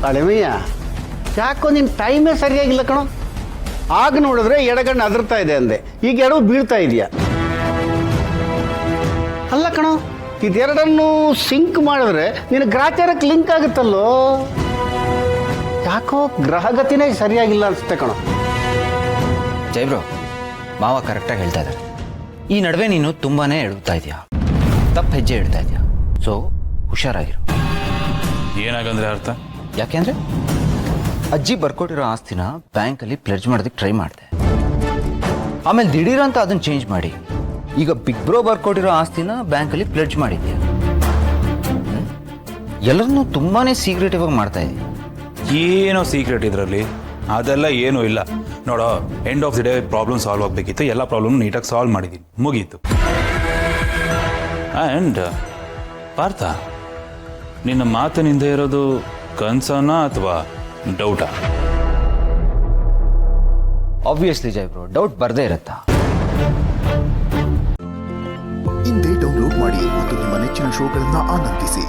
ಅಳೆಮಯ್ಯ, ಯಾಕೋ ನಿನ್ನ ಟೈಮೇ ಸರಿಯಾಗಿಲ್ಲ ಕಣೋ. ಆಗ ನೋಡಿದ್ರೆ ಎಡಗಣ್ಣು ಅದರ್ತಾ ಇದೆ ಅಂದೆ, ಈಗ ಎಡವು ಬೀಳ್ತಾ ಇದೆಯಾ? ಅಲ್ಲ ಕಣೋ, ಇದೆರಡನ್ನು ಸಿಂಕ್ ಮಾಡಿದ್ರೆ ನಿನ್ನ ಗ್ರಾಚಾರಕ್ಕೆ ಲಿಂಕ್ ಆಗುತ್ತಲ್ಲೋ. ಯಾಕೋ ಗ್ರಹಗತಿನೇ ಸರಿಯಾಗಿಲ್ಲ ಅನ್ಸುತ್ತೆ ಕಣೋ. ಜೈಬ್ರೋ, ಮಾವ ಕರೆಕ್ಟಾಗಿ ಹೇಳ್ತಾ ಇದ್ದಾರೆ. ಈ ನಡುವೆ ನೀನು ತುಂಬಾ ಎಡುತ್ತಾ ಇದೆಯಾ, ತಪ್ಪು ಹೆಜ್ಜೆ ಇಡ್ತಾ ಇದೆಯಾ. ಸೊ ಹುಷಾರಾಗಿರು. ಏನಾಗಂದ್ರೆ ಅರ್ಥ? ಯಾಕೆಂದ್ರೆ ಅಜ್ಜಿ ಬರ್ಕೊಟ್ಟಿರೋ ಆಸ್ತಿನ ಬ್ಯಾಂಕಲ್ಲಿ ಪ್ಲೆಡ್ಜ್ ಮಾಡೋದಕ್ಕೆ ಟ್ರೈ ಮಾಡಿದೆ. ಆಮೇಲೆ ದಿಢೀರಂತ ಅದನ್ನು ಚೇಂಜ್ ಮಾಡಿ ಈಗ ಬಿಗ್ ಬ್ರೋ ಬರ್ಕೊಟ್ಟಿರೋ ಆಸ್ತಿನ ಬ್ಯಾಂಕಲ್ಲಿ ಪ್ಲೆಡ್ಜ್ ಮಾಡಿದ್ಯಾ. ಎಲ್ಲರನ್ನೂ ತುಂಬಾ ಸೀಕ್ರೆಟಿವ್ ಆಗಿ ಮಾಡ್ತಾ ಇದೆಯಾ. ಏನೋ ಸೀಕ್ರೆಟ್ ಇದರಲ್ಲಿ, ಅದೆಲ್ಲ ಏನೂ ಇಲ್ಲ. ನೋಡೋ, end of the day problem solve ಆಗಬೇಕಿತ್ತು. ಎಲ್ಲ ಪ್ರಾಬ್ಲಮ್ ನೀಟಾಗಿ ಸಾಲ್ವ್ ಮಾಡಿದ್ದೀನಿ, ಮುಗೀತು. ಆ್ಯಂಡ್ ಪಾರ್ಥ, ನಿನ್ನ ಮಾತಿನಿಂದ ಇರೋದು ಕನ್ಸನ ಅಥವಾ ಡೌಟಾ? ಆಬ್ವಿಯಸ್ಲಿ ಜೈಬ್ರೋ, ಡೌಟ್ ಬರದೇ ಇರುತ್ತಾ? ಇಂದೇ ಡೌನ್ಲೋಡ್ ಮಾಡಿ ಮತ್ತು ನಿಮ್ಮ ನೆಚ್ಚಿನ ಶೋಗಳನ್ನು ಆನಂದಿಸಿ.